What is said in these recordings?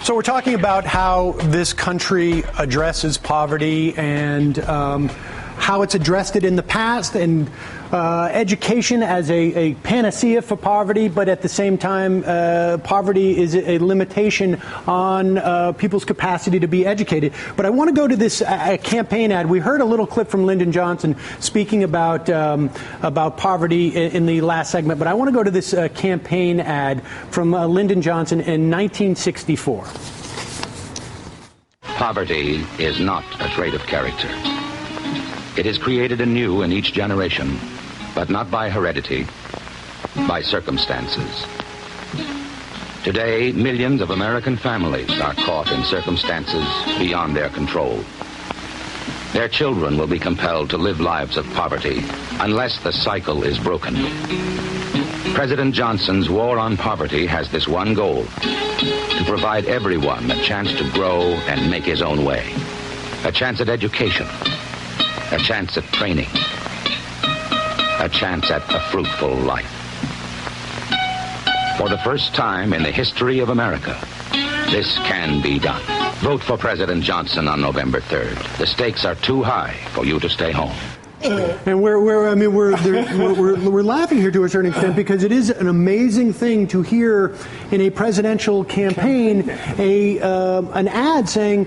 So we're talking about how this country addresses poverty and how it's addressed it in the past, and education as a panacea for poverty, but at the same time, poverty is a limitation on people's capacity to be educated. But I want to go to this campaign ad. We heard a little clip from Lyndon Johnson speaking about poverty in the last segment, but I want to go to this campaign ad from Lyndon Johnson in 1964. Poverty is not a trait of character. It is created anew in each generation, but not by heredity, by circumstances. Today, millions of American families are caught in circumstances beyond their control. Their children will be compelled to live lives of poverty unless the cycle is broken. President Johnson's war on poverty has this one goal: to provide everyone a chance to grow and make his own way, a chance at education, a chance at training, a chance at a fruitful life. For the first time in the history of America, this can be done. Vote for President Johnson on November 3rd. The stakes are too high for you to stay home. And we're laughing here to a certain extent because it is an amazing thing to hear in a presidential campaign an ad saying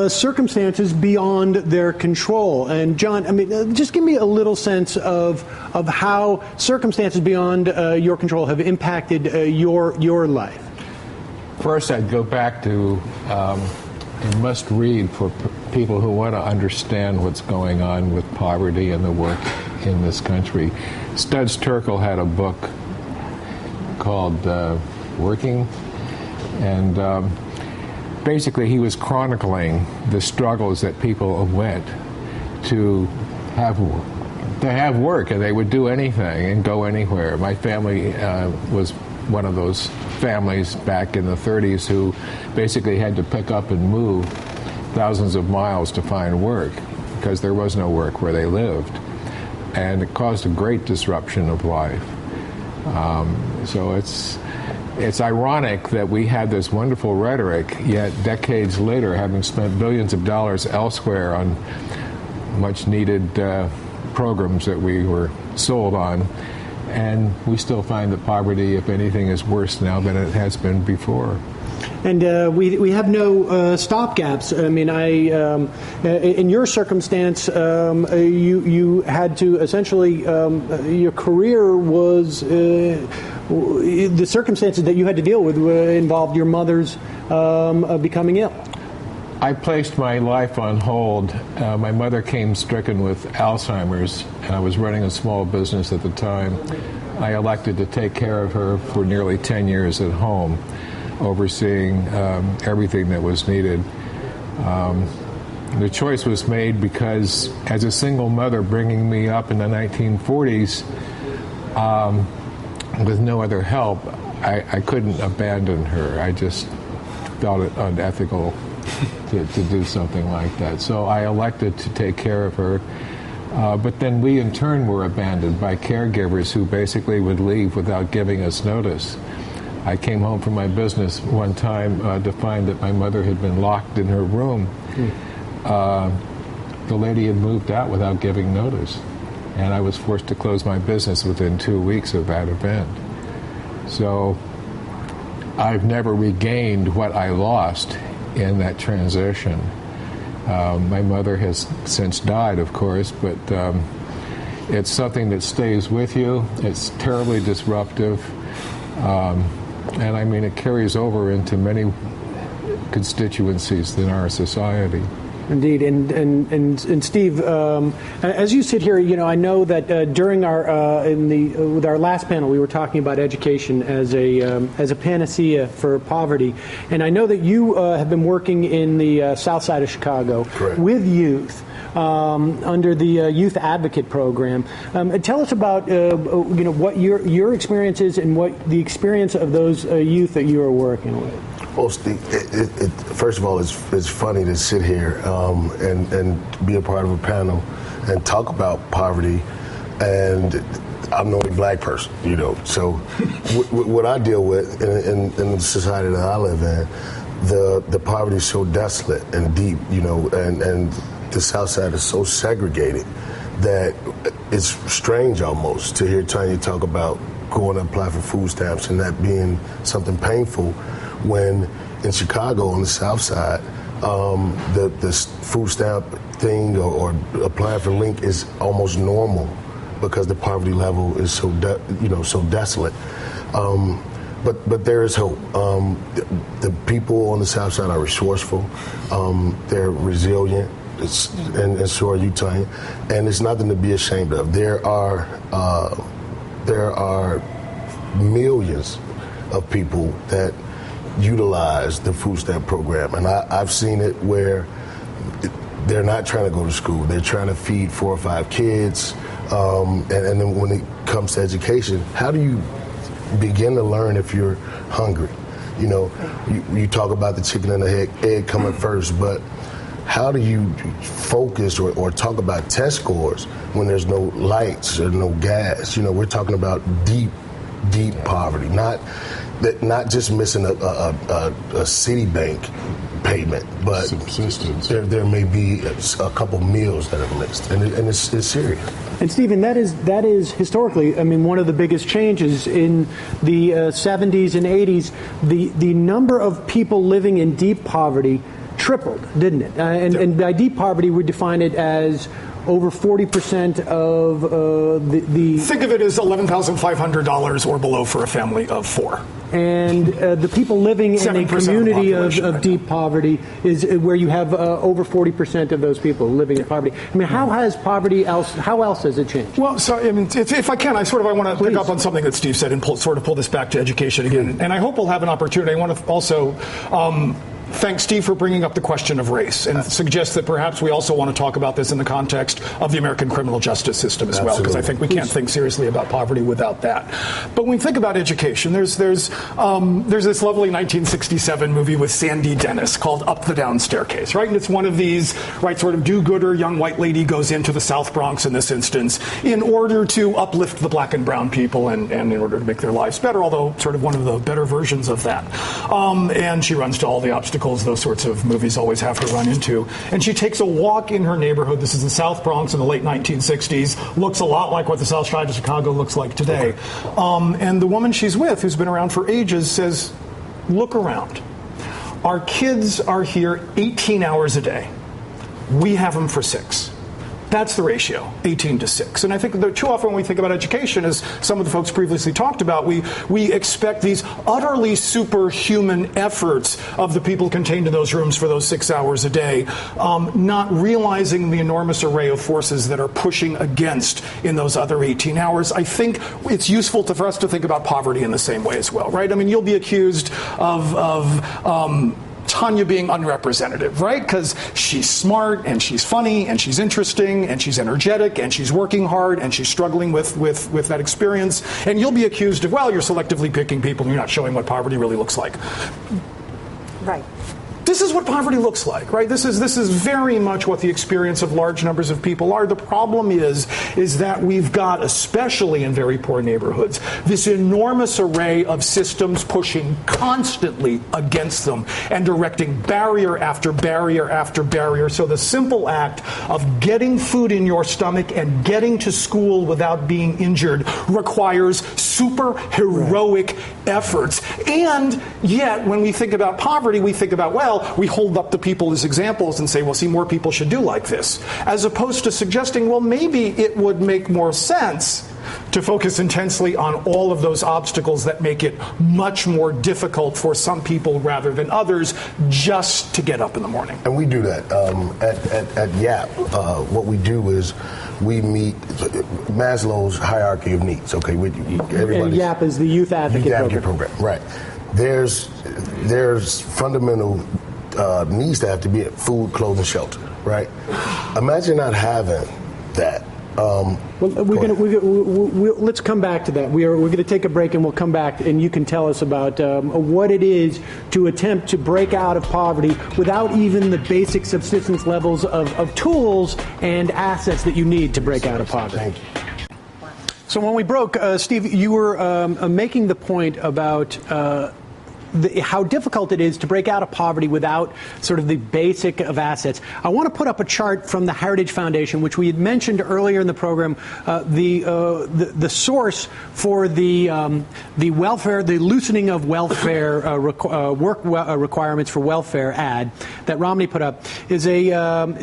circumstances beyond their control. And John, just give me a little sense of how circumstances beyond your control have impacted your life. First, I'd go back to a must read for people who want to understand what's going on with poverty and the work in this country. Studs Terkel had a book called Working, and basically he was chronicling the struggles that people went to have work, and they would do anything and go anywhere. My family was one of those families back in the 30s who basically had to pick up and move thousands of miles to find work because there was no work where they lived, and it caused a great disruption of life. So it's ironic that we had this wonderful rhetoric, yet decades later, having spent billions of dollars elsewhere on much needed programs that we were sold on, and we still find that poverty, if anything, is worse now than it has been before. And we have no stopgaps. In your circumstance, you had to essentially, your career was, the circumstances that you had to deal with involved your mother's becoming ill. I placed my life on hold. My mother came stricken with Alzheimer's, and I was running a small business at the time. I elected to take care of her for nearly 10 years at home, overseeing everything that was needed. The choice was made because, as a single mother bringing me up in the 1940s, with no other help, I couldn't abandon her. I just felt it unethical to do something like that. So I elected to take care of her. But then we, in turn, were abandoned by caregivers who basically would leave without giving us notice. I came home from my business one time to find that my mother had been locked in her room. The lady had moved out without giving notice, and I was forced to close my business within 2 weeks of that event. So I've never regained what I lost in that transition. My mother has since died, of course, but it's something that stays with you. It's terribly disruptive. And I mean, it carries over into many constituencies in our society. Indeed, and Steve, as you sit here, I know that during with our last panel, we were talking about education as a panacea for poverty, and I know that you have been working in the South Side of Chicago. Correct. With youth. Under the Youth Advocate Program. Tell us about what your experience is and what the experience of those youth that you are working with. Well, Steve, first of all, it's funny to sit here and be a part of a panel and talk about poverty, and I'm the only black person, So what I deal with in the society that I live in, the poverty is so desolate and deep, you know, and the South Side is so segregated that it's strange almost to hear Tanya talk about going to apply for food stamps and that being something painful when in Chicago on the South Side, the food stamp thing or applying for LINK is almost normal because the poverty level is so so desolate. But there is hope. The people on the South Side are resourceful. They're resilient, and so are you, Tanya. And it's nothing to be ashamed of. There are millions of people that utilize the food stamp program, and I've seen it where they're not trying to go to school. They're trying to feed 4 or 5 kids, and then when it comes to education, how do you begin to learn if you're hungry? You know, you talk about the chicken and the egg coming first, but how do you focus or talk about test scores when there's no lights or no gas? You know, we're talking about deep poverty, not just missing a Citibank payment, but subsistence. There may be a couple meals that are missed, and it's serious. And Stephen, that is historically, I mean, one of the biggest changes in the 70s and 80s. The number of people living in deep poverty tripled, didn't it? And by deep poverty, we define it as over 40% of the... Think of it as $11,500 or below for a family of 4. And the people living in a community of deep poverty is where you have over 40% of those people living in poverty. I mean, how else has it changed? Well, so I mean, if I can, I want to pick up on something that Steve said and pull this back to education again. And I hope we'll have an opportunity. I want to also thank Steve for bringing up the question of race and suggest that perhaps we also want to talk about this in the context of the American criminal justice system as well, because I think we can't think seriously about poverty without that. But when we think about education, there's this lovely 1967 movie with Sandy Dennis called Up the Down Staircase, right? And it's one of these, right, sort of do-gooder young white lady goes into the South Bronx in this instance in order to uplift the black and brown people and in order to make their lives better, although sort of one of the better versions of that. And she runs to all the obstacles those sorts of movies always have to run into. And she takes a walk in her neighborhood. This is the South Bronx in the late 1960s. Looks a lot like what the South Side of Chicago looks like today. And the woman she's with, who's been around for ages, says, look around. Our kids are here 18 hours a day. We have them for 6. That's the ratio, 18 to 6. And I think that too often when we think about education, as some of the folks previously talked about, we expect these utterly superhuman efforts of the people contained in those rooms for those 6 hours a day, not realizing the enormous array of forces that are pushing against in those other 18 hours. I think it's useful for us to think about poverty in the same way as well, right? I mean, you'll be accused of Tanya being unrepresentative, right? Because she's smart and she's funny and she's interesting and she's energetic and she's working hard and she's struggling with that experience. And you'll be accused of, well, you're selectively picking people and you're not showing what poverty really looks like. Right. This is what poverty looks like, right? This is very much what the experience of large numbers of people are. The problem is that we've got, especially in very poor neighborhoods, this enormous array of systems pushing constantly against them and directing barrier after barrier after barrier. So the simple act of getting food in your stomach and getting to school without being injured requires super heroic efforts. And yet, when we think about poverty, we think about, well, we hold up the people as examples and say, well, see, more people should do like this, as opposed to suggesting, well, maybe it would make more sense to focus intensely on all of those obstacles that make it much more difficult for some people rather than others just to get up in the morning. And we do that. At YAP, what we do is we meet Maslow's hierarchy of needs. Okay, and YAP is the Youth Advocate Program. Right. There's fundamental needs to have to be at food, clothing, shelter. Right. Imagine not having that. Let's come back to that. We're going to take a break and we'll come back and you can tell us about what it is to attempt to break out of poverty without even the basic subsistence levels of tools and assets that you need to break out of poverty. Thank you. So when we broke, Steve, you were making the point about how difficult it is to break out of poverty without sort of the basic of assets. I want to put up a chart from the Heritage Foundation, which we had mentioned earlier in the program. The source for the welfare, the loosening of welfare requirements for welfare ad that Romney put up is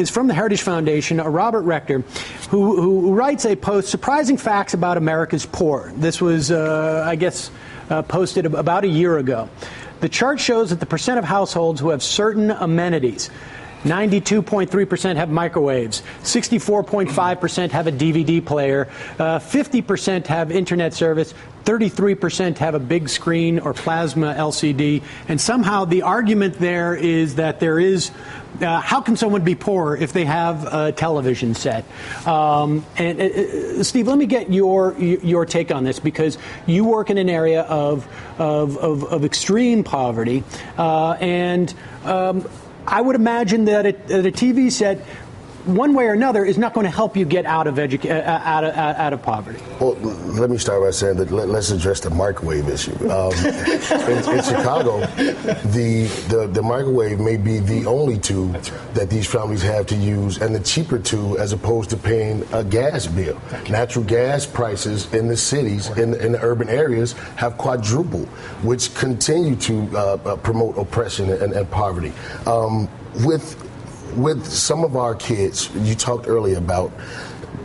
from the Heritage Foundation. Robert Rector, who writes a post, "Surprising Facts About America's Poor." This was, I guess, posted about a year ago. The chart shows that the percent of households who have certain amenities, 92.3% have microwaves, 64.5% have a DVD player, 50% have internet service, 33% have a big screen or plasma LCD, and somehow the argument there is that there is how can someone be poor if they have a television set? Steve, let me get your take on this, because you work in an area of extreme poverty, and I would imagine that a TV set, one way or another, is not going to help you get out of poverty. Well, let me start by saying that let's address the microwave issue. In Chicago, the microwave may be the only tool that these families have to use, and the cheaper tool, as opposed to paying a gas bill. Natural gas prices in the cities, in the urban areas, have quadrupled, which continue to promote oppression and poverty. With some of our kids, you talked earlier about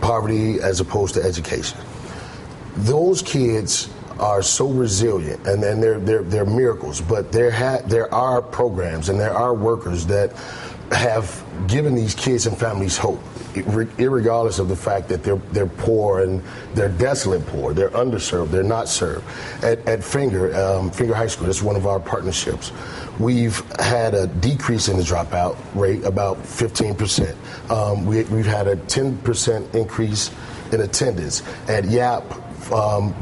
poverty as opposed to education. Those kids are so resilient, and they're miracles. But there are programs and there are workers that have given these kids and families hope, irregardless of the fact that they're poor and they're desolate poor, they're underserved, they're not served. At Finger High School, that's one of our partnerships, we've had a decrease in the dropout rate, about 15%. We've had a 10% increase in attendance. At YAP,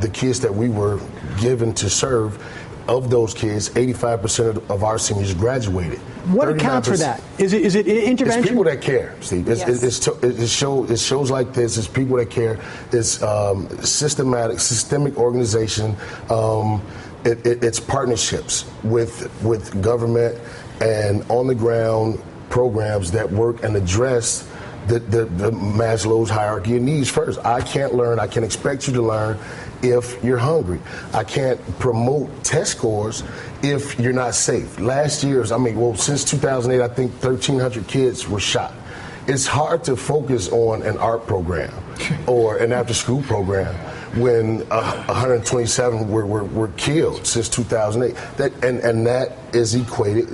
the kids that we were given to serve, of those kids, 85% of our seniors graduated. What accounts for that? Is it intervention? It's people that care, Steve. It shows like this. It's people that care. It's systemic organization. It's partnerships with government and on the ground programs that work and address the Maslow's hierarchy of needs first. I can't learn. I can expect you to learn if you're hungry. I can't promote test scores if you're not safe. Since 2008, I think 1,300 kids were shot. It's hard to focus on an art program or an after-school program when 127 were killed since 2008. That is equated.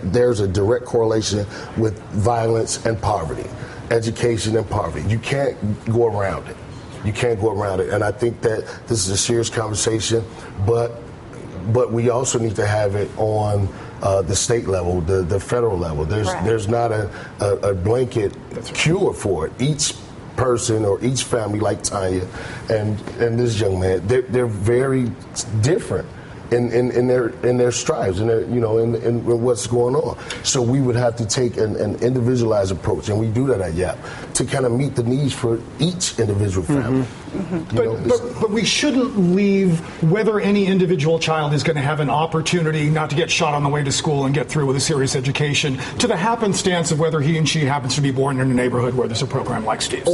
There's a direct correlation with violence and poverty, education and poverty. You can't go around it. You can't go around it. And I think that this is a serious conversation, but we also need to have it on the state level, the federal level. There's not a blanket cure for it. Each person or each family, like Tanya and this young man, they're very different in their strives and in what's going on. So we would have to take an individualized approach, and we do that at YAP, to kind of meet the needs for each individual family. But we shouldn't leave whether any individual child is going to have an opportunity not to get shot on the way to school and get through with a serious education to the happenstance of whether he and she happens to be born in a neighborhood where there's a program like Steve's.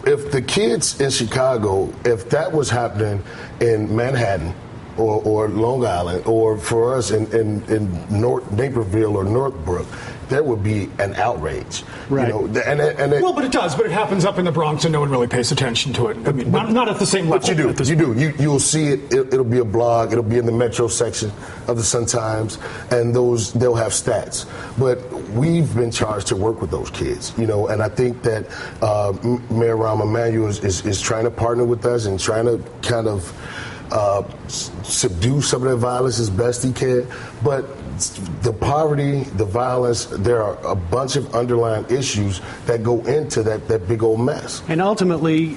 If the kids in Chicago, if that was happening in Manhattan or Long Island, or for us in Naperville or Northbrook, there would be an outrage. Right. But it does. But it happens up in the Bronx, and no one really pays attention to it. I mean, not at the same level. But you do. You'll see it. It'll be a blog. It'll be in the Metro section of the Sun-Times, and they'll have stats. But we've been charged to work with those kids, and I think that Mayor Rahm Emanuel is trying to partner with us and trying to kind of subdue some of that violence as best he can. But the poverty, the violence, there are a bunch of underlying issues that go into that big old mess. And ultimately,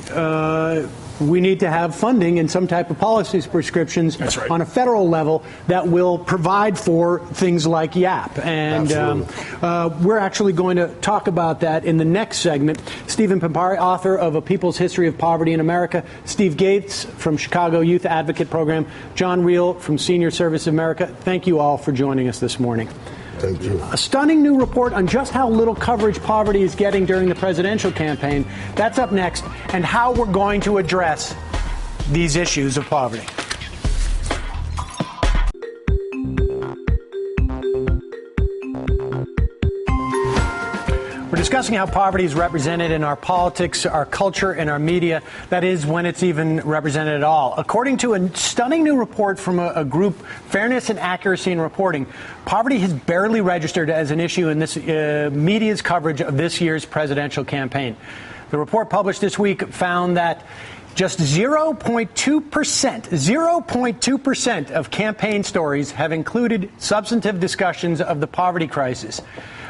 we need to have funding and some type of policies prescriptions on a federal level that will provide for things like YAP. And we're actually going to talk about that in the next segment. Stephen Pampari, author of A People's History of Poverty in America, Steve Gates from Chicago Youth Advocate Program, John Reel from Senior Service of America. Thank you all for joining us this morning. Thank you. A stunning new report on just how little coverage poverty is getting during the presidential campaign. That's up next, and how we're going to address these issues of poverty. We're discussing how poverty is represented in our politics, our culture, and our media. That is, when it's even represented at all. According to a stunning new report from a group, Fairness and Accuracy in Reporting, poverty has barely registered as an issue in this media's coverage of this year's presidential campaign. The report published this week found that just 0.2% of campaign stories have included substantive discussions of the poverty crisis.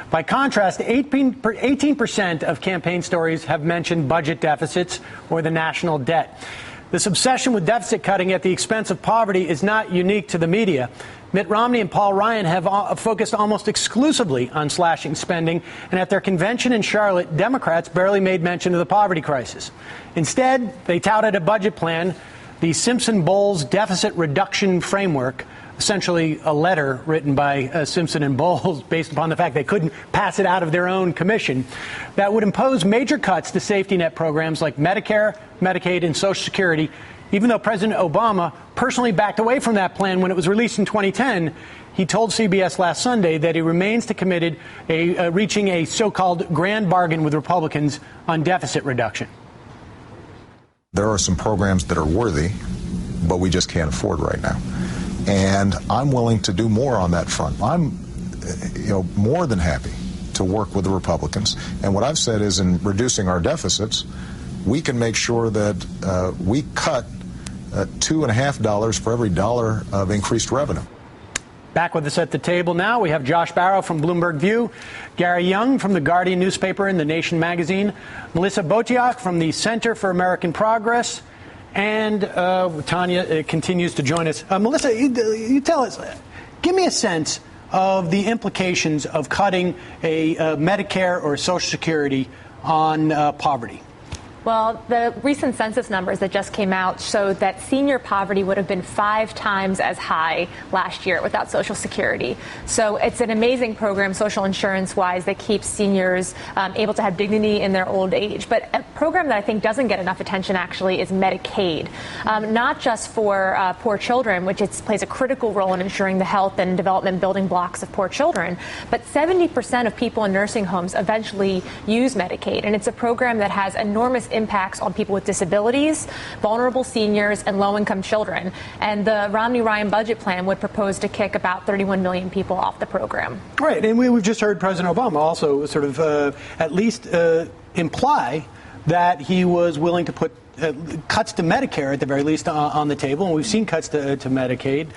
By contrast, 18% of campaign stories have mentioned budget deficits or the national debt. This obsession with deficit cutting at the expense of poverty is not unique to the media. Mitt Romney and Paul Ryan have focused almost exclusively on slashing spending, and at their convention in Charlotte, Democrats barely made mention of the poverty crisis. Instead, they touted a budget plan, the Simpson-Bowles Deficit Reduction Framework, essentially a letter written by Simpson and Bowles based upon the fact they couldn't pass it out of their own commission, that would impose major cuts to safety net programs like Medicare, Medicaid, and Social Security. Even though President Obama personally backed away from that plan when it was released in 2010, he told CBS last Sunday that he remains committed to reaching a so-called grand bargain with Republicans on deficit reduction. There are some programs that are worthy, but we just can't afford right now. And I'm willing to do more on that front. I'm, more than happy to work with the Republicans. And what I've said is, in reducing our deficits, we can make sure that we cut $2.50 for every dollar of increased revenue. Back with us at the table now, we have Josh Barro from Bloomberg View, Gary Young from the Guardian newspaper and The Nation magazine, Melissa Botiak from the Center for American Progress, and Tanya continues to join us. Melissa, you tell us, give me a sense of the implications of cutting a Medicare or Social Security on poverty. Well, the recent census numbers that just came out showed that senior poverty would have been 5 times as high last year without Social Security. So it's an amazing program, social insurance-wise, that keeps seniors able to have dignity in their old age. But a program that I think doesn't get enough attention, actually, is Medicaid. Not just for poor children, which plays a critical role in ensuring the health and development building blocks of poor children, but 70% of people in nursing homes eventually use Medicaid. And it's a program that has enormous impacts on people with disabilities, vulnerable seniors, and low-income children. And the Romney-Ryan budget plan would propose to kick about 31 million people off the program. Right, and we've just heard President Obama also sort of at least imply that he was willing to put cuts to Medicare, at the very least, on the table, and we've seen cuts to Medicaid.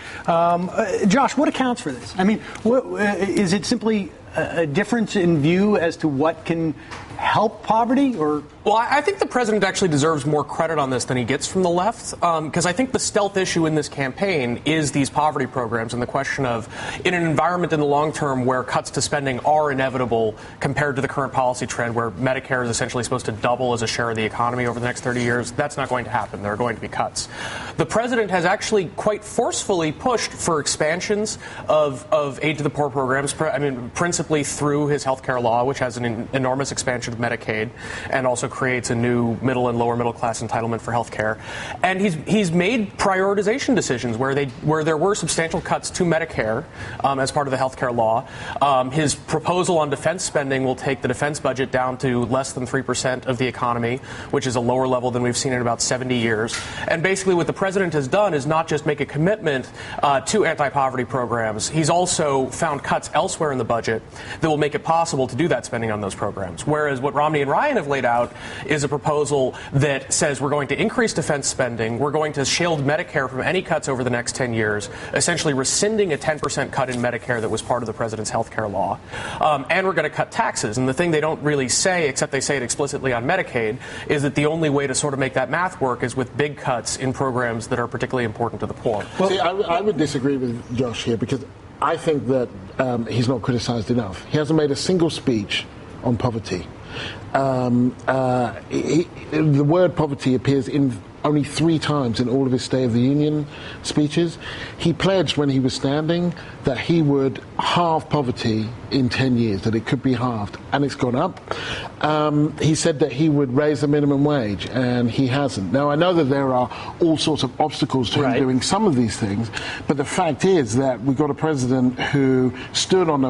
Josh, what accounts for this? I mean, is it simply a difference in view as to what can help poverty, or? Well, I think the president actually deserves more credit on this than he gets from the left, because I think the stealth issue in this campaign is these poverty programs and the question of, in an environment in the long term where cuts to spending are inevitable compared to the current policy trend where Medicare is essentially supposed to double as a share of the economy over the next 30 years, that's not going to happen. There are going to be cuts. The president has actually quite forcefully pushed for expansions of aid to the poor programs, principally through his health care law, which has an enormous expansion of Medicaid and also creates a new middle and lower middle class entitlement for health care. And he's made prioritization decisions where there were substantial cuts to Medicare as part of the health care law. His proposal on defense spending will take the defense budget down to less than 3% of the economy, which is a lower level than we've seen in about 70 years. And basically what the president has done is not just make a commitment to anti-poverty programs. He's also found cuts elsewhere in the budget that will make it possible to do that spending on those programs. Whereas what Romney and Ryan have laid out is a proposal that says we're going to increase defense spending, we're going to shield Medicare from any cuts over the next 10 years, essentially rescinding a 10% cut in Medicare that was part of the president's health care law, and we're going to cut taxes. And the thing they don't really say, except they say it explicitly on Medicaid, is that the only way to sort of make that math work is with big cuts in programs that are particularly important to the poor. Well, see, I would disagree with Josh here, because I think that he's not criticized enough. He hasn't made a single speech on poverty. The word poverty appears in only 3 times in all of his State of the Union speeches. He pledged when he was standing that he would halve poverty in 10 years, that it could be halved, and it's gone up. He said that he would raise the minimum wage, and he hasn't. Now, I know that there are all sorts of obstacles to him doing some of these things, but the fact is that we've got a president who stood on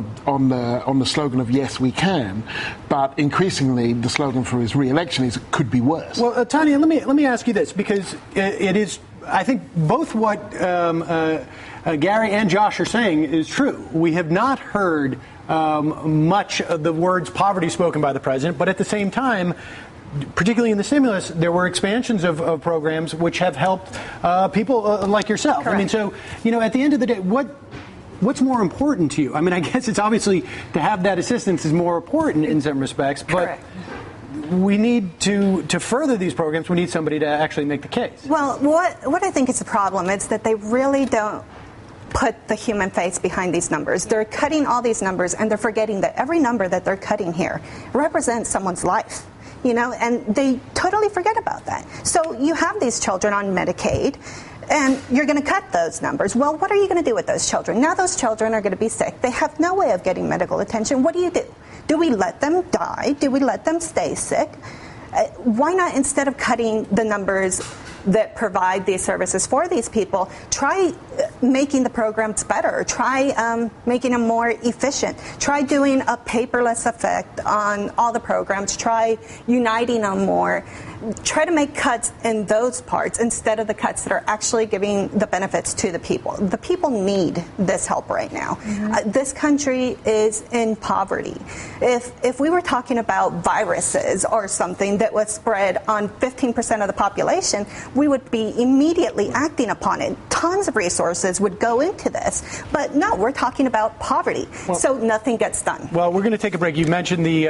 the slogan of "Yes, we can," but increasingly the slogan for his re-election is "Could be worse." Well, Tanya, let me ask you this, because it is, I think, both what Gary and Josh are saying is true. We have not heard much of the words poverty spoken by the president, but at the same time, particularly in the stimulus, there were expansions of programs which have helped people like yourself. Correct. I mean, so, at the end of the day, what's more important to you? I mean, I guess it's obviously to have that assistance is more important in some respects, but Correct. we need to further these programs. We need somebody to actually make the case. Well, what I think is the problem is that they really don't put the human face behind these numbers. They're cutting all these numbers, and they're forgetting that every number that they're cutting here represents someone's life. And they totally forget about that. So you have these children on Medicaid, and you're going to cut those numbers. Well, what are you going to do with those children? Now those children are going to be sick. They have no way of getting medical attention. What do? Do we let them die? Do we let them stay sick? Why not, instead of cutting the numbers that provide these services for these people, try making the programs better, try making them more efficient, try doing a paperless effect on all the programs, try uniting them more, try to make cuts in those parts instead of the cuts that are actually giving the benefits to the people. The people need this help right now. This country is in poverty. If we were talking about viruses or something that was spread on 15% of the population, we would be immediately acting upon it. Tons of resources would go into this. But no, we're talking about poverty. So nothing gets done. Well, we're going to take a break. You mentioned the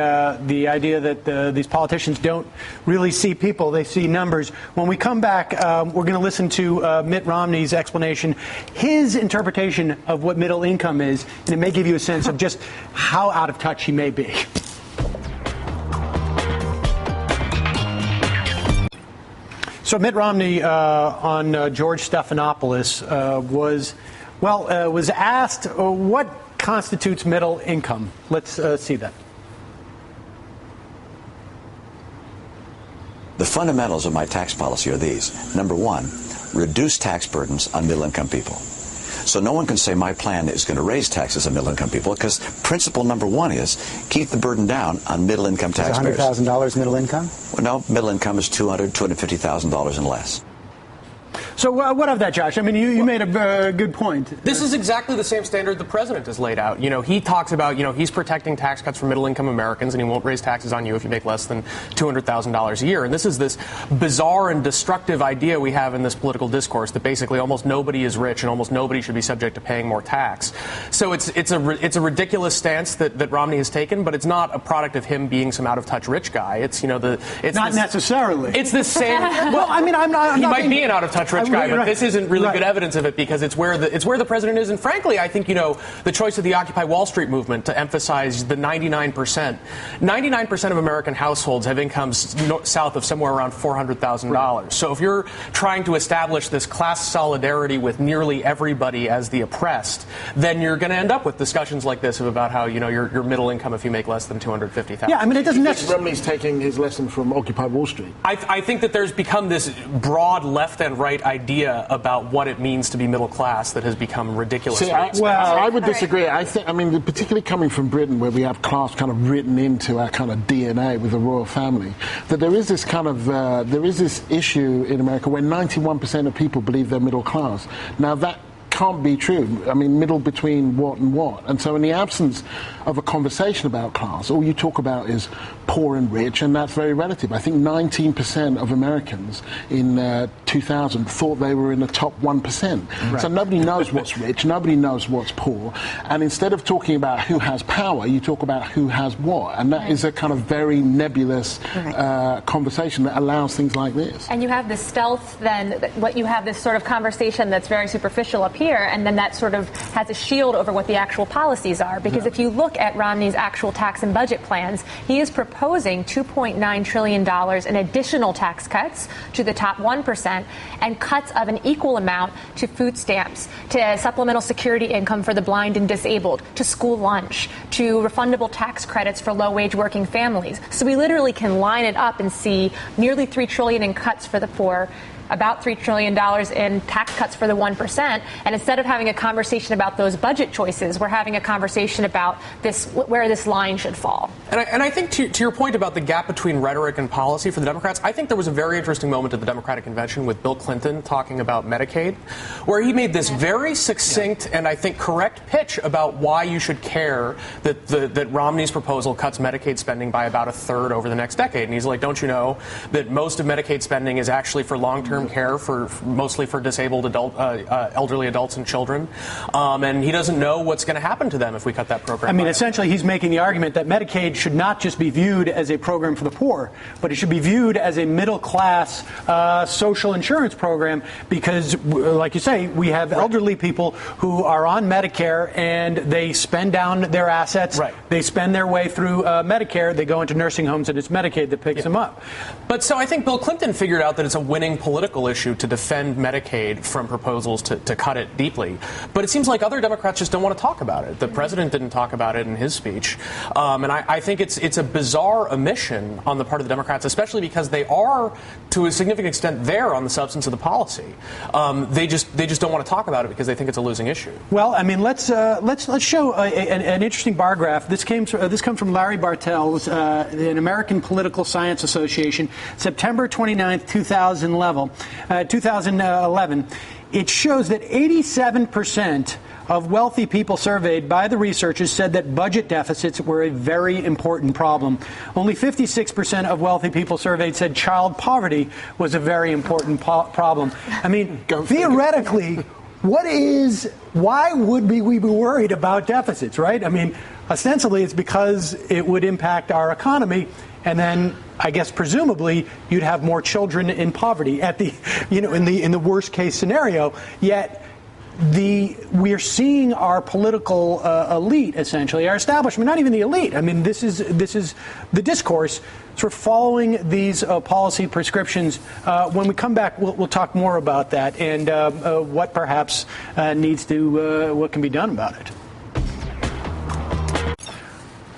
idea that these politicians don't really see people, they see numbers. When we come back, we're going to listen to Mitt Romney's explanation, his interpretation of what middle income is, and it may give you a sense of just how out of touch he may be. So Mitt Romney on George Stephanopoulos was asked what constitutes middle income. Let's see that. The fundamentals of my tax policy are these. Number one, reduce tax burdens on middle-income people. So no one can say my plan is going to raise taxes on middle-income people, because principle number one is keep the burden down on middle-income taxpayers. Is $100,000 middle income? Well, no, middle income is $250,000 and less. So what of that, Josh? I mean, you made a good point. This is exactly the same standard the president has laid out. He talks about, he's protecting tax cuts for middle-income Americans, and he won't raise taxes on you if you make less than $200,000 a year. And this is this bizarre and destructive idea we have in this political discourse that basically almost nobody is rich and almost nobody should be subject to paying more tax. So it's a ridiculous stance that Romney has taken, but it's not a product of him being some out-of-touch rich guy. It's not necessarily. It's the same. Well, I mean, he might be an out-of-touch rich guy, but this isn't really good evidence of it, because it's where the president is. And frankly, I think, the choice of the Occupy Wall Street movement to emphasize the 99%. 99% of American households have incomes south of somewhere around $400,000. So if you're trying to establish this class solidarity with nearly everybody as the oppressed, then you're going to end up with discussions like this about how, your middle income if you make less than $250,000. Yeah, I mean, it doesn't necessarily. Romney's taking his lesson from Occupy Wall Street. I think that there's become this broad left and right idea about what it means to be middle class that has become ridiculous. See, I would disagree. Particularly coming from Britain, where we have class kind of written into our kind of DNA with the royal family, that there is this kind of there is this issue in America where 91% of people believe they're middle class. Now that can't be true. I mean, middle between what and what. And so in the absence of a conversation about class, all you talk about is poor and rich, and that's very relative. I think 19% of Americans in 2000 thought they were in the top 1%. Right. So nobody knows what's rich, nobody knows what's poor. And instead of talking about who has power, you talk about who has what. And that is a kind of very nebulous conversation that allows things like this. And you have this stealth, then, what you have this sort of conversation that's very superficial up here, and then that sort of has a shield over what the actual policies are. Because if you look at Romney's actual tax and budget plans, he is proposing $2.9 trillion in additional tax cuts to the top 1% and cuts of an equal amount to food stamps, to supplemental security income for the blind and disabled, to school lunch, to refundable tax credits for low-wage working families. So we literally can line it up and see nearly $3 trillion in cuts for the poor, about $3 trillion in tax cuts for the 1%. And instead of having a conversation about those budget choices, we're having a conversation about this, where this line should fall. And I think to your point about the gap between rhetoric and policy for the Democrats, I think there was a very interesting moment at the Democratic Convention with Bill Clinton talking about Medicaid, where he made this very succinct and I think correct pitch about why you should care that Romney's proposal cuts Medicaid spending by about a third over the next decade. And he's like, don't you know that most of Medicaid spending is actually for long-term care, mostly for disabled elderly adults and children, and he doesn't know what's going to happen to them if we cut that program. I mean, essentially, he's making the argument that Medicaid should not just be viewed as a program for the poor, but it should be viewed as a middle-class social insurance program because, like you say, we have elderly people who are on Medicare and they spend down their assets. Right. They spend their way through Medicare. They go into nursing homes and it's Medicaid that picks them up. But so I think Bill Clinton figured out that it's a winning political issue to defend Medicaid from proposals to cut it deeply. But it seems like other Democrats just don't want to talk about it. The president didn't talk about it in his speech. And I think it's a bizarre omission on the part of the Democrats, especially because they are, to a significant extent, there on the substance of the policy. They just don't want to talk about it because they think it's a losing issue. Well, I mean, let's show an interesting bar graph. This comes from Larry Bartels, the American Political Science Association, September 29th, 2011. It shows that 87% of wealthy people surveyed by the researchers said that budget deficits were a very important problem. Only 56% of wealthy people surveyed said child poverty was a very important problem. I mean, theoretically, why would we be worried about deficits, right? I mean, ostensibly it's because it would impact our economy. And then, I guess, presumably, you'd have more children in poverty in the worst case scenario. Yet, we're seeing our political elite, essentially, our establishment, not even the elite. I mean, this is the discourse, sort of following these policy prescriptions. When we come back, we'll talk more about that and what perhaps what can be done about it.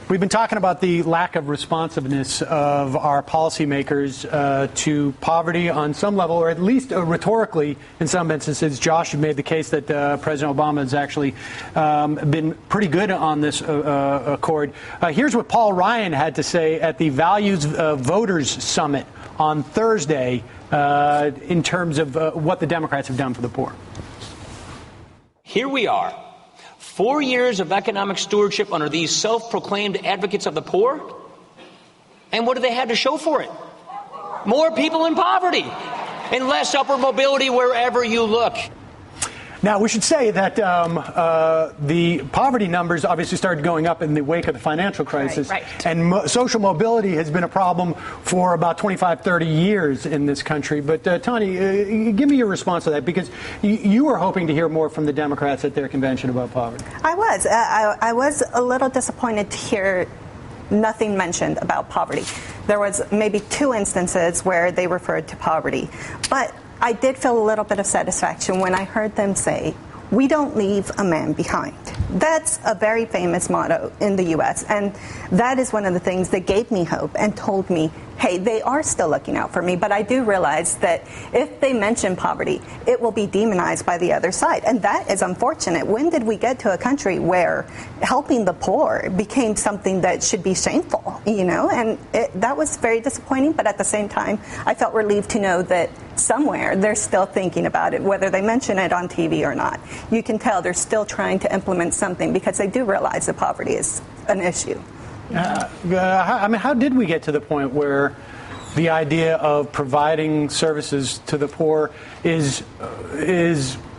We've been talking about the lack of responsiveness of our policymakers to poverty on some level, or at least rhetorically in some instances. Josh, you made the case that President Obama has actually been pretty good on this accord. Here's what Paul Ryan had to say at the Values Voters Summit on Thursday in terms of what the Democrats have done for the poor. Here we are. 4 years of economic stewardship under these self-proclaimed advocates of the poor. And what do they have to show for it? More people in poverty and less upward mobility wherever you look. Now, we should say that the poverty numbers obviously started going up in the wake of the financial crisis. Right. And social mobility has been a problem for about 25, 30 years in this country. But, Tani, give me your response to that, because you were hoping to hear more from the Democrats at their convention about poverty. I was. I was a little disappointed to hear nothing mentioned about poverty. There was maybe 2 instances where they referred to poverty. But I did feel a little bit of satisfaction when I heard them say, "We don't leave a man behind." That's a very famous motto in the U.S., and that is one of the things that gave me hope and told me, okay, they are still looking out for me, but I do realize that if they mention poverty, it will be demonized by the other side. And that is unfortunate. When did we get to a country where helping the poor became something that should be shameful, And that was very disappointing, but at the same time, I felt relieved to know that somewhere they're still thinking about it, whether they mention it on TV or not. You can tell they're still trying to implement something because they do realize that poverty is an issue. How did we get to the point where the idea of providing services to the poor is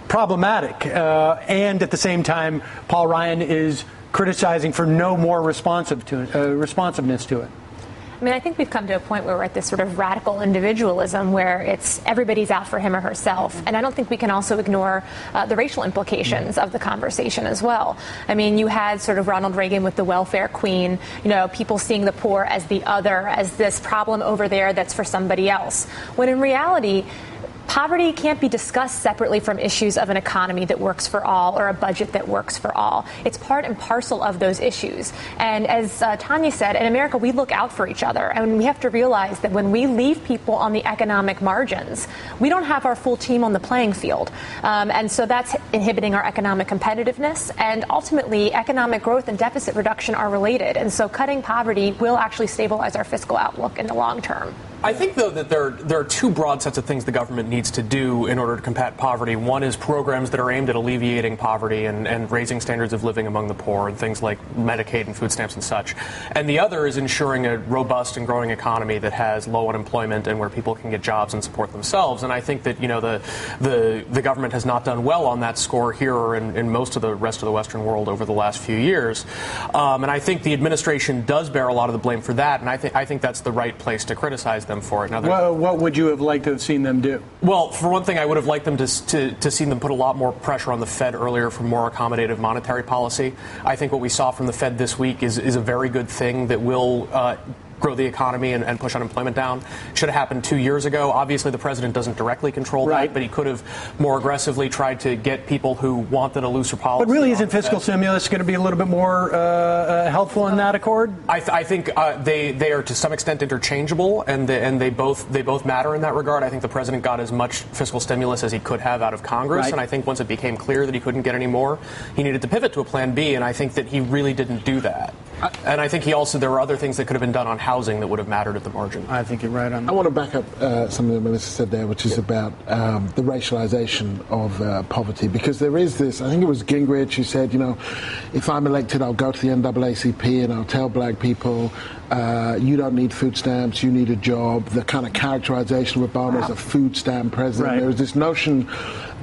problematic, and at the same time, Paul Ryan is criticizing for no more responsiveness to it? I think we've come to a point where we're at this sort of radical individualism where it's everybody's out for him or herself. And I don't think we can also ignore the racial implications of the conversation as well. You had sort of Ronald Reagan with the welfare queen, people seeing the poor as the other, as this problem over there that's for somebody else. When in reality, poverty can't be discussed separately from issues of an economy that works for all or a budget that works for all. It's part and parcel of those issues. And as Tanya said, in America, we look out for each other. And we have to realize that when we leave people on the economic margins, we don't have our full team on the playing field. And so that's inhibiting our economic competitiveness. And ultimately, economic growth and deficit reduction are related. And so cutting poverty will actually stabilize our fiscal outlook in the long term. I think, though, that there are two broad sets of things the government needs to do in order to combat poverty. One is programs that are aimed at alleviating poverty and raising standards of living among the poor, and things like Medicaid and food stamps and such. And the other is ensuring a robust and growing economy that has low unemployment and where people can get jobs and support themselves. And I think that, the government has not done well on that score here or in most of the rest of the Western world over the last few years. And I think the administration does bear a lot of the blame for that, and I think that's the right place to criticize them for it. Now, what would you have liked to have seen them do? Well, for one thing, I would have liked them to see them put a lot more pressure on the Fed earlier for more accommodative monetary policy. I think what we saw from the Fed this week is a very good thing that will grow the economy and push unemployment down. Should have happened 2 years ago. Obviously, the president doesn't directly control that, but he could have more aggressively tried to get people who wanted a looser policy. But really, isn't fiscal stimulus going to be a little bit more helpful in that accord? I think they are to some extent interchangeable, and they both matter in that regard. I think the president got as much fiscal stimulus as he could have out of Congress, and I think once it became clear that he couldn't get any more, he needed to pivot to a plan B, and I think that he really didn't do that. And I think there were other things that could have been done on housing that would have mattered at the margin. I think you're right on that. I want to back up something that Melissa said there, which is about the racialization of poverty, because there is this, I think it was Gingrich who said, if I'm elected, I'll go to the NAACP and I'll tell black people, you don't need food stamps, you need a job. The kind of characterization of Obama as a food stamp president. Right. There is this notion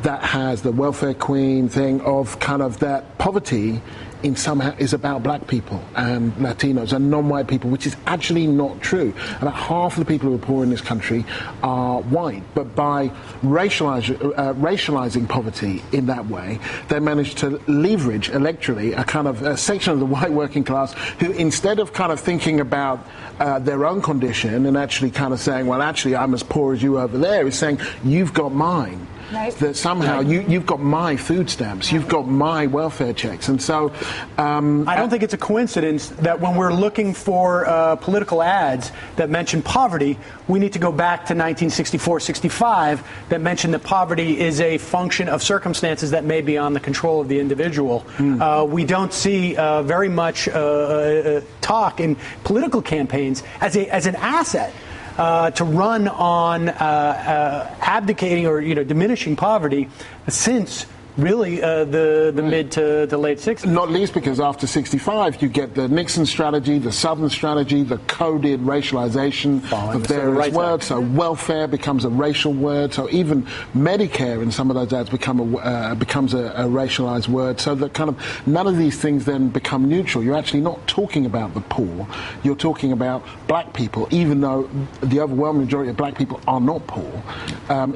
that has the welfare queen thing of kind of that poverty in somehow is about black people and Latinos and non-white people, which is actually not true. About half of the people who are poor in this country are white, but by racializing poverty in that way, they managed to leverage electorally a kind of a section of the white working class who, instead of kind of thinking about their own condition and actually kind of saying, well, actually, I'm as poor as you over there, is saying, you've got mine. Right. That somehow you've got my food stamps, you've got my welfare checks. And so I don't think it's a coincidence that when we're looking for political ads that mention poverty, we need to go back to 1964-65 that mention that poverty is a function of circumstances that may be on the control of the individual. We don't see very much talk in political campaigns as an asset. To run on abdicating or diminishing poverty since really the mid to late 60s. Not least because after 65 you get the Nixon strategy, the Southern strategy, the coded racialization of various words. So welfare becomes a racial word. So even Medicare in some of those ads becomes a racialized word. So that kind of none of these things then become neutral. You're actually not talking about the poor. You're talking about black people, even though the overwhelming majority of black people are not poor.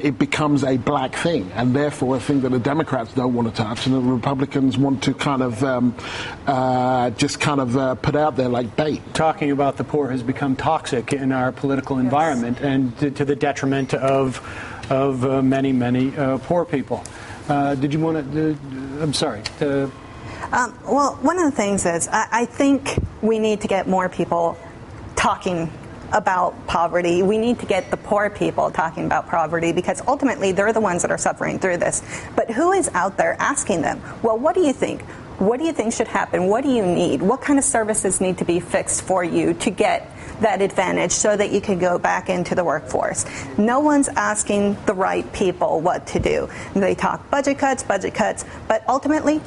It becomes a black thing, and therefore a thing that the Democrats don't want to touch, and the Republicans want to kind of put out there like bait. Talking about the poor has become toxic in our political environment, and to the detriment of many poor people. Did you want to? I'm sorry. Well, one of the things is I think we need to get more people talking about poverty. We need to get the poor people talking about poverty because ultimately they're the ones that are suffering through this. But who is out there asking them, well, what do you think? What do you think should happen? What do you need? What kind of services need to be fixed for you to get that advantage so that you can go back into the workforce? No one's asking the right people what to do. They talk budget cuts, but ultimately,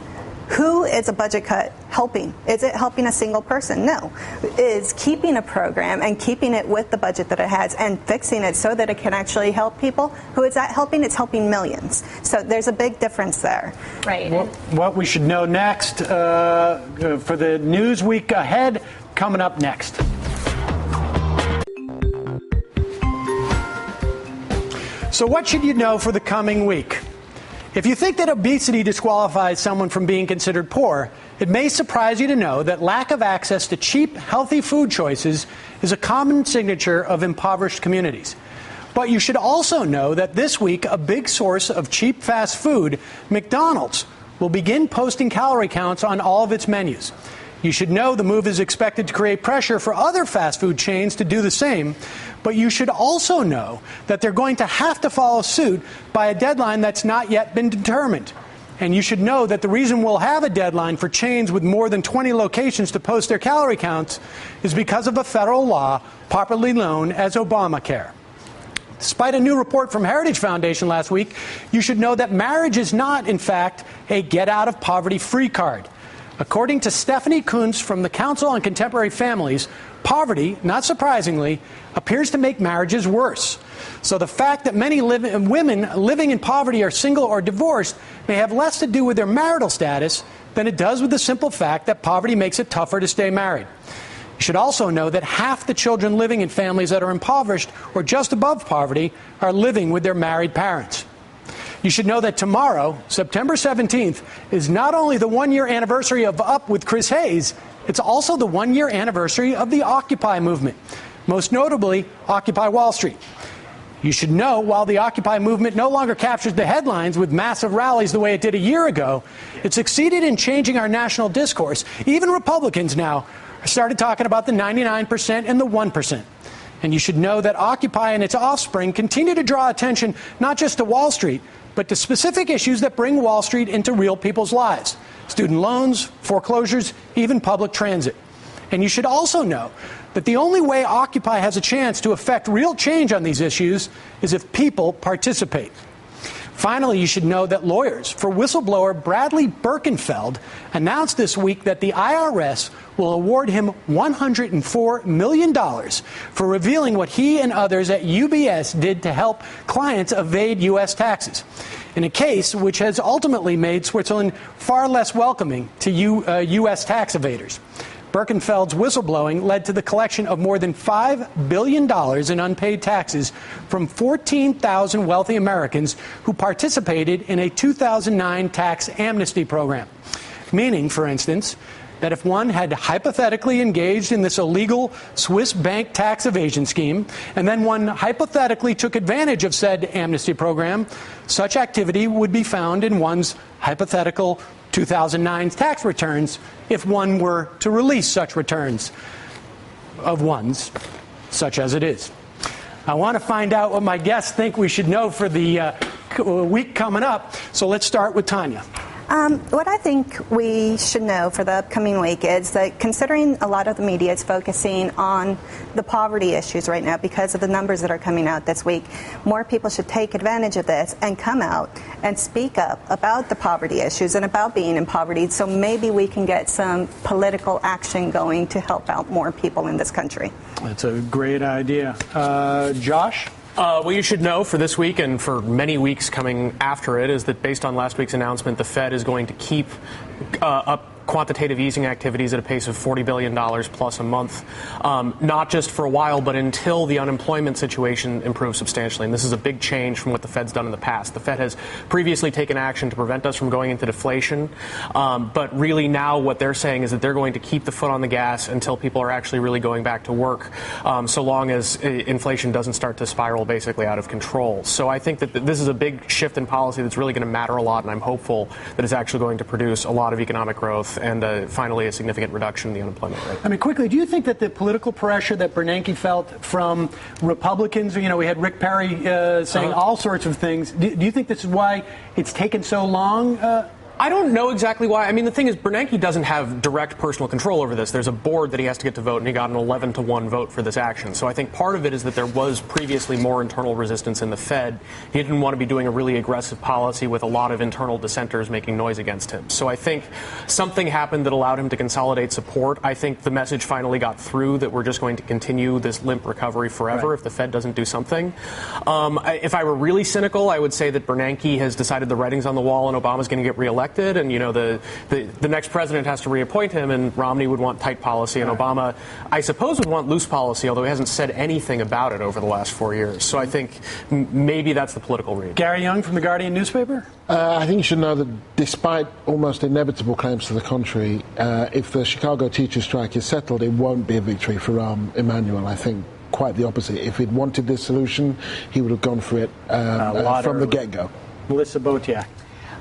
who is a budget cut helping? Is it helping a single person? No. Is keeping a program and keeping it with the budget that it has and fixing it so that it can actually help people? Who is that helping? It's helping millions. So there's a big difference there. Right. What we should know next for the news week ahead, coming up next. So what should you know for the coming week? If you think that obesity disqualifies someone from being considered poor, it may surprise you to know that lack of access to cheap, healthy food choices is a common signature of impoverished communities. But you should also know that this week, a big source of cheap fast food, McDonald's, will begin posting calorie counts on all of its menus. You should know the move is expected to create pressure for other fast food chains to do the same, but you should also know that they're going to have to follow suit by a deadline that's not yet been determined. And you should know that the reason we'll have a deadline for chains with more than 20 locations to post their calorie counts is because of a federal law popularly known as Obamacare. Despite a new report from Heritage Foundation last week, you should know that marriage is not, in fact, a get-out-of-poverty free card. According to Stephanie Kuntz from the Council on Contemporary Families, poverty, not surprisingly, appears to make marriages worse. So the fact that many women living in poverty are single or divorced may have less to do with their marital status than it does with the simple fact that poverty makes it tougher to stay married. You should also know that half the children living in families that are impoverished or just above poverty are living with their married parents. You should know that tomorrow, September 17th, is not only the one-year anniversary of Up with Chris Hayes, it's also the one-year anniversary of the Occupy movement, most notably Occupy Wall Street. You should know while the Occupy movement no longer captures the headlines with massive rallies the way it did a year ago, it succeeded in changing our national discourse. Even Republicans now started talking about the 99% and the 1%. And you should know that Occupy and its offspring continue to draw attention not just to Wall Street, but to specific issues that bring Wall Street into real people's lives. Student loans, foreclosures, even public transit. And you should also know that the only way Occupy has a chance to affect real change on these issues is if people participate. Finally, you should know that lawyers for whistleblower Bradley Birkenfeld announced this week that the IRS will award him $104 million for revealing what he and others at UBS did to help clients evade U.S. taxes, in a case which has ultimately made Switzerland far less welcoming to U.S. tax evaders. Birkenfeld's whistleblowing led to the collection of more than $5 billion in unpaid taxes from 14,000 wealthy Americans who participated in a 2009 tax amnesty program. Meaning, for instance, that if one had hypothetically engaged in this illegal Swiss bank tax evasion scheme, and then one hypothetically took advantage of said amnesty program, such activity would be found in one's hypothetical 2009 tax returns if one were to release such returns of one's, such as it is. I want to find out what my guests think we should know for the week coming up, so let's start with Tanya. What I think we should know for the upcoming week is that considering a lot of the media is focusing on the poverty issues right now because of the numbers that are coming out this week, more people should take advantage of this and come out and speak up about the poverty issues and about being in poverty, so maybe we can get some political action going to help out more people in this country. That's a great idea. Josh? What you should know for this week and for many weeks coming after it is that based on last week's announcement, the Fed is going to keep up quantitative easing activities at a pace of $40 billion plus a month, not just for a while, but until the unemployment situation improves substantially. And this is a big change from what the Fed's done in the past. The Fed has previously taken action to prevent us from going into deflation, but really now what they're saying is that they're going to keep the foot on the gas until people are actually really going back to work, so long as inflation doesn't start to spiral basically out of control. So I think that this is a big shift in policy that's really going to matter a lot, and I'm hopeful that it's actually going to produce a lot of economic growth and finally a significant reduction in the unemployment rate. I mean, quickly, do you think that the political pressure that Bernanke felt from Republicans, we had Rick Perry saying all sorts of things, do you think this is why it's taken so long? I don't know exactly why. I mean, the thing is, Bernanke doesn't have direct personal control over this. There's a board that he has to get to vote, and he got an 11-1 vote for this action. So I think part of it is that there was previously more internal resistance in the Fed. He didn't want to be doing a really aggressive policy with a lot of internal dissenters making noise against him. So I think something happened that allowed him to consolidate support. I think the message finally got through that we're just going to continue this limp recovery forever if the Fed doesn't do something. If I were really cynical, I would say that Bernanke has decided the writing's on the wall and Obama's going to get reelected. And, the next president has to reappoint him, and Romney would want tight policy, and Obama, I suppose, would want loose policy, although he hasn't said anything about it over the last 4 years. So I think maybe that's the political read. Gary Young from the Guardian newspaper? I think you should know that despite almost inevitable claims to the contrary, if the Chicago teachers' strike is settled, it won't be a victory for Rahm Emanuel. I think quite the opposite. If he'd wanted this solution, he would have gone for it from the get-go. Melissa Botiak.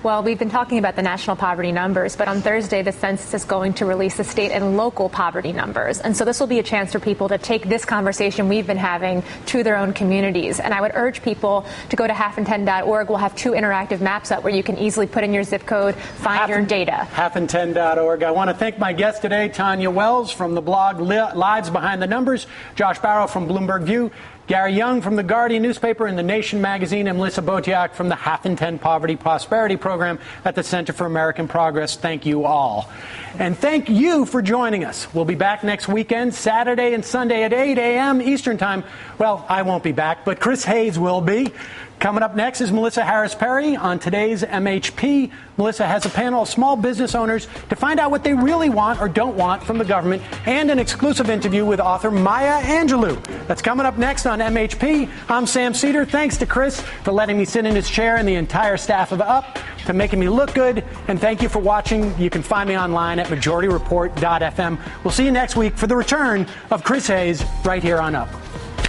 Well, we've been talking about the national poverty numbers, but on Thursday, the census is going to release the state and local poverty numbers. And so this will be a chance for people to take this conversation we've been having to their own communities. And I would urge people to go to halfand10.org. We'll have 2 interactive maps up where you can easily put in your zip code, find your data. Halfand10.org. I want to thank my guest today, Tanya Wells from the blog Lives Behind the Numbers, Josh Barro from Bloomberg View, Gary Young from the Guardian newspaper and the Nation magazine, and Melissa Botiak from the Half and 10 Poverty Prosperity Program at the Center for American Progress. Thank you all. And thank you for joining us. We'll be back next weekend, Saturday and Sunday at 8 a.m. Eastern Time. Well, I won't be back, but Chris Hayes will be. Coming up next is Melissa Harris Perry on today's MHP. Melissa has a panel of small business owners to find out what they really want or don't want from the government, and an exclusive interview with author Maya Angelou. That's coming up next on MHP. I'm Sam Cedar. Thanks to Chris for letting me sit in his chair and the entire staff of Up for making me look good. And thank you for watching. You can find me online at majorityReport.fm. We'll see you next week for the return of Chris Hayes right here on Up.